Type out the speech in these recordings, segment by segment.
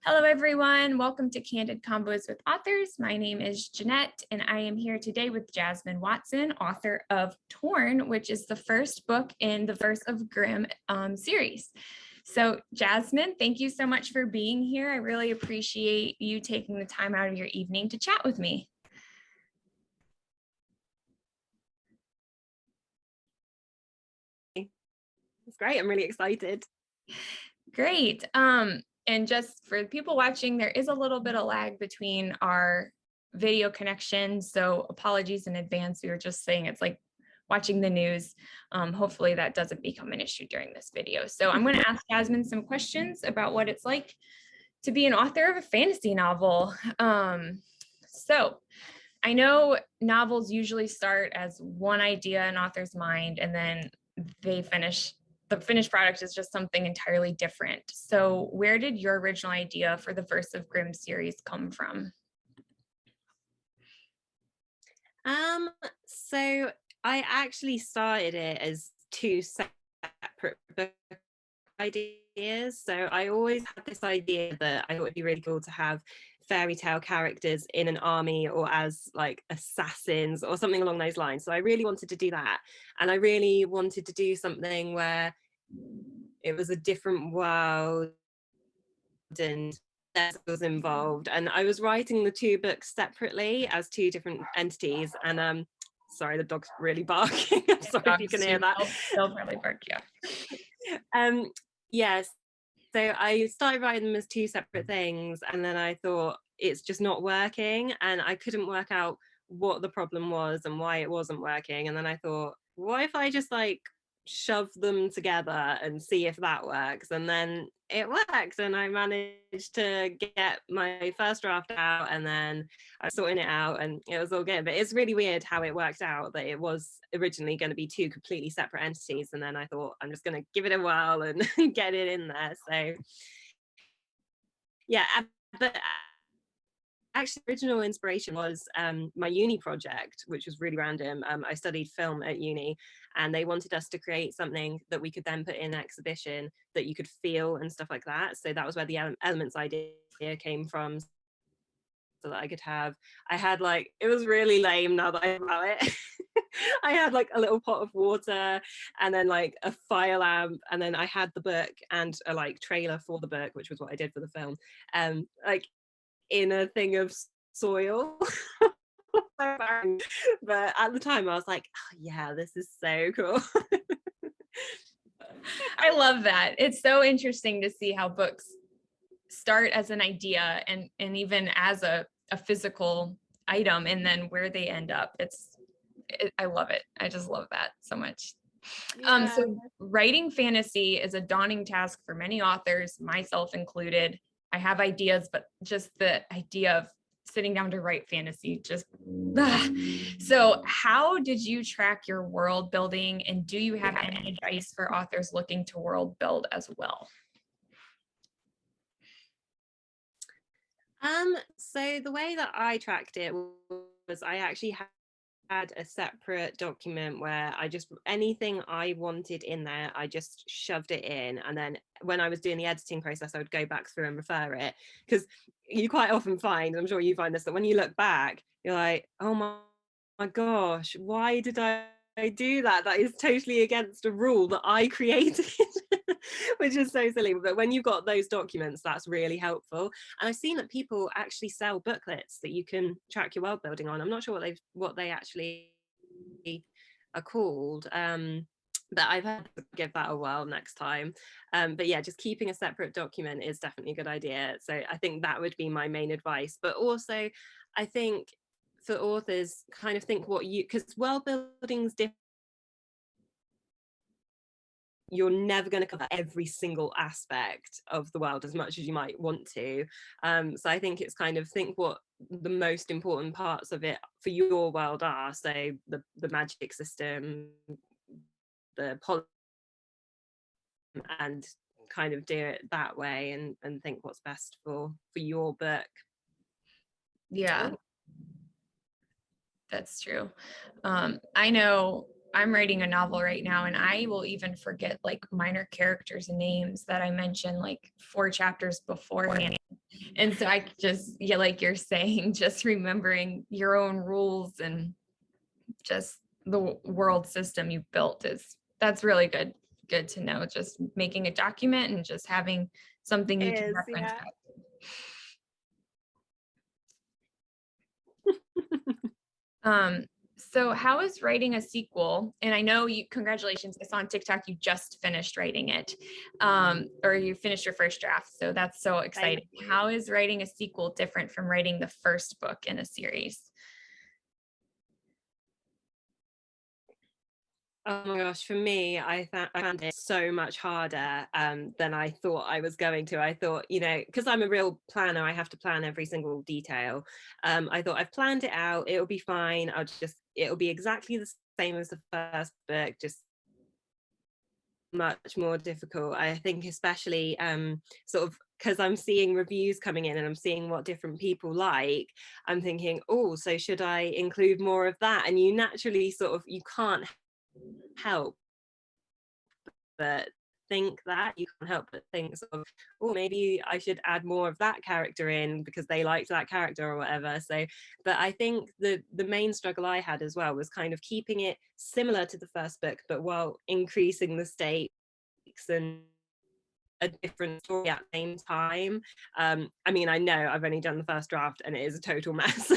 Hello, everyone. Welcome to Candid Convos with Authors. My name is Jeanette, and I am here today with Jasmine Watson, author of Torn, which is the first book in the Verse of Grimm series. So, Jasmine, thank you so much for being here. I really appreciate you taking the time out of your evening to chat with me. It's great. I'm really excited. Great. And just for people watching, there is a little bit of lag between our video connection. So apologies in advance. We were just saying it's like watching the news. Hopefully that doesn't become an issue during this video. So I'm going to ask Jasmine some questions about what it's like to be an author of a fantasy novel. So I know novels usually start as one idea in author's mind, and then the finished product is just something entirely different. So where did your original idea for the Verse of Grimm series come from? So I actually started it as two separate book ideas. So I always had this idea that I thought it'd be really cool to have fairy tale characters in an army or as like assassins or something along those lines. So I really wanted to do that. And I really wanted to do something where it was a different world and was involved, and I was writing the two books separately as two different entities. And sorry, the dog's really barking. I'm sorry if you can hear that. They'll probably bark. Yes, so I started writing them as two separate things, and then I thought it's just not working, and I couldn't work out what the problem was and why it wasn't working. And then I thought, what if I just like shove them together and see if that works? And then it worked, and I managed to get my first draft out, and then I was sorting it out and it was all good. But it's really weird how it worked out, that it was originally going to be two completely separate entities, and then I thought I'm just going to give it a whirl and get it in there. So yeah, but actually original inspiration was my uni project, which was really random. I studied film at uni, and they wanted us to create something that we could then put in an exhibition that you could feel and stuff like that. So that was where the elements idea came from, so that I could have, I had like, it was really lame now that I about it. I had like a little pot of water and then like a fire lamp, and then I had the book and a like trailer for the book, which was what I did for the film, like in a thing of soil. But at the time I was like, oh, yeah, this is so cool. I love that. It's so interesting to see how books start as an idea and even as a physical item, and then where they end up. I love it. I just love that so much. Yeah. So writing fantasy is a daunting task for many authors, myself included. I have ideas, but just the idea of sitting down to write fantasy, just So how did you track your world building, and do you have any advice for authors looking to world build as well? So the way that I tracked it was I actually had a separate document where I just, anything I wanted in there, I just shoved it in. And then when I was doing the editing process, I would go back through and refer it, because you quite often find, I'm sure you find this, that when you look back, you're like, oh my gosh, why did I do that? That is totally against a rule that I created. Which is so silly. But when you've got those documents, that's really helpful. And I've seen that people actually sell booklets that you can track your world building on. I'm not sure what they actually are called, but I've had to give that a whirl next time. But yeah, just keeping a separate document is definitely a good idea. So I think that would be my main advice. But also I think for authors, kind of think what you, because world building is different. You're never going to cover every single aspect of the world as much as you might want to. So I think it's kind of think what the most important parts of it for your world are. So the magic system, the politics, and kind of do it that way, and think what's best for your book. Yeah, that's true. I know I'm writing a novel right now, and I will even forget like minor characters and names that I mentioned like 4 chapters beforehand. And so I just, yeah, like you're saying, just remembering your own rules and just the world system you built that's really good to know. Just making a document and just having something you can Is, reference yeah. back. So how is writing a sequel? And I know you, congratulations, I saw on TikTok you just finished writing it, or you finished your first draft. So that's so exciting. How is writing a sequel different from writing the first book in a series? Oh my gosh, for me, I found it so much harder than I thought I was going to. I thought, because I'm a real planner, I have to plan every single detail. I thought I've planned it out, it'll be fine. It'll be exactly the same as the first book, just much more difficult. I think especially sort of because I'm seeing reviews coming in and I'm seeing what different people like, I'm thinking, oh, so should I include more of that? And you naturally you can't help but think that. You can't help but think oh, maybe I should add more of that character in because they liked that character or whatever. So, but I think the main struggle I had as well was kind of keeping it similar to the first book, but while increasing the stakes and a different story at the same time. I mean, I know I've only done the first draft and it is a total mess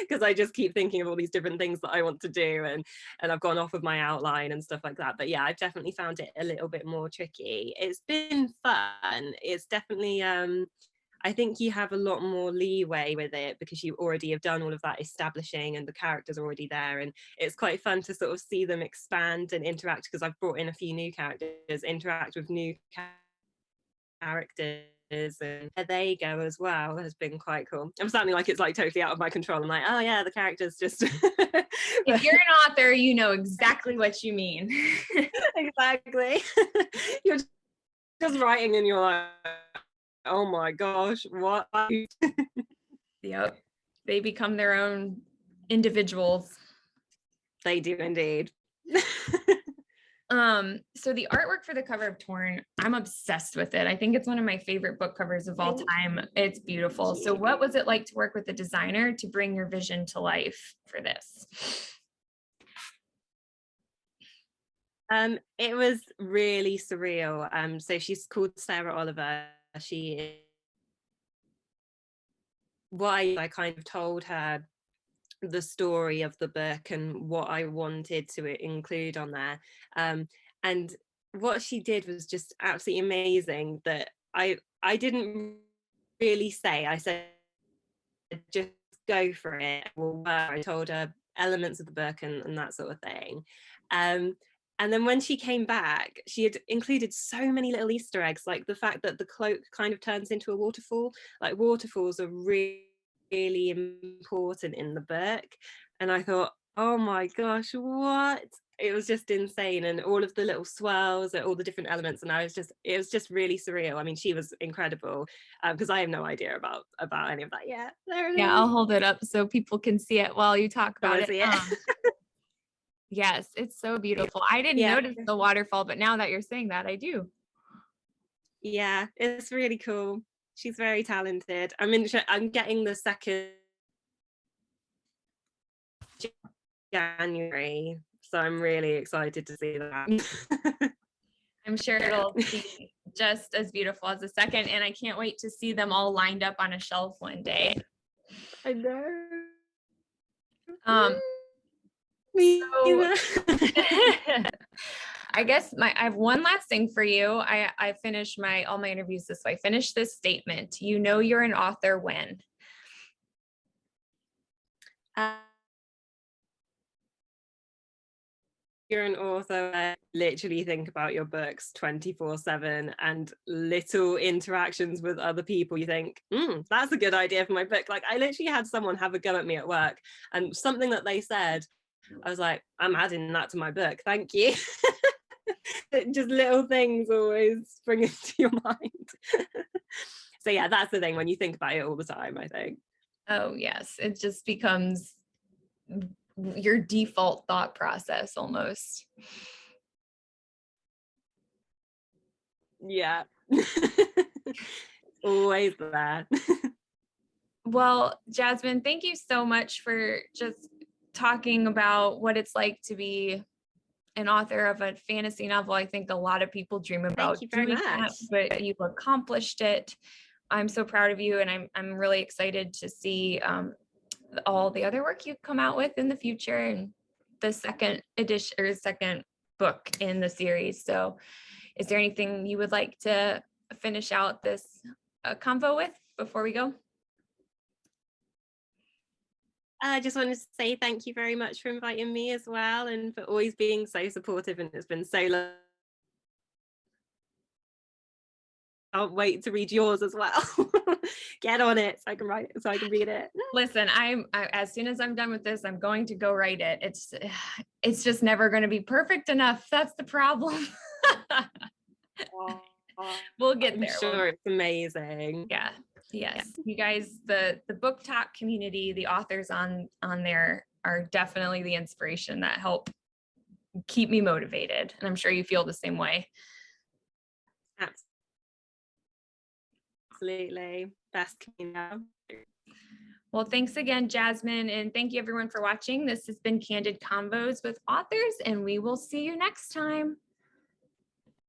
because I just keep thinking of all these different things that I want to do, and I've gone off of my outline and stuff like that. But yeah, I've definitely found it a little bit more tricky. It's been fun. It's definitely I think you have a lot more leeway with it because you already have done all of that establishing and the characters are already there, and it's quite fun to sort of see them expand and interact, because I've brought in a few new characters, interact with new characters, and there they go as well. Has been quite cool. I'm sounding like it's like totally out of my control. I'm like, oh yeah, the characters just If you're an author, you know exactly what you mean. Exactly. You're just writing and you're like, oh my gosh, what? Yep. They become their own individuals. They do indeed. So the artwork for the cover of Torn, I'm obsessed with it. I think it's one of my favorite book covers of all time. It's beautiful. So what was it like to work with the designer to bring your vision to life for this? It was really surreal. So she's called Sarah Oliver. She is why I kind of told her the story of the book and what I wanted to include on there. And what she did was just absolutely amazing. That I didn't really say. I said, just go for it. Well, I told her elements of the book and that sort of thing. And then when she came back, she had included so many little Easter eggs, like the fact that the cloak kind of turns into a waterfall. Like waterfalls are really, really important in the book. And I thought, oh my gosh, what? It was just insane. And all of the little swirls, all the different elements. And it was just really surreal. I mean, she was incredible, because I have no idea about any of that yet. There it Yeah, is. I'll hold it up so people can see it while you talk about it. See it. Yes, it's so beautiful. I didn't notice the waterfall, but now that you're saying that, I do. Yeah, it's really cool. She's very talented. I'm getting the second January, so I'm really excited to see that. I'm sure it'll be just as beautiful as the second, and I can't wait to see them all lined up on a shelf one day. I know. So, I guess I have one last thing for you. I finish all my interviews this way. Finish this statement. You know you're an author when? You're an author, literally think about your books 24/7 and little interactions with other people. You think, that's a good idea for my book. Like I literally had someone have a go at me at work, and something that they said, I was like, I'm adding that to my book. Thank you. Just little things always spring into your mind. So yeah, that's the thing when you think about it all the time, I think. Oh yes, it just becomes your default thought process almost. Yeah. Always there. Well, Jasmine, thank you so much for just talking about what it's like to be an author of a fantasy novel. I think a lot of people dream about Thank you very doing that, much. but you've accomplished it. I'm so proud of you, and I'm really excited to see all the other work you come out with in the future, and the second edition or second book in the series. So is there anything you would like to finish out this convo with before we go? I just wanted to say thank you very much for inviting me as well, and for always being so supportive, and it's been so long. Can't wait to read yours as well. Get on it so I can write it, so I can read it. Listen, as soon as I'm done with this, I'm going to go write it. It's just never going to be perfect enough. That's the problem. We'll get I'm there. sure it's amazing. Yeah. Yes. You guys, the book talk community, the authors on there are definitely the inspiration that help keep me motivated. And I'm sure you feel the same way. Absolutely. Best community. Well, thanks again, Jasmine. And thank you everyone for watching. This has been Candid Convos with Authors, and we will see you next time.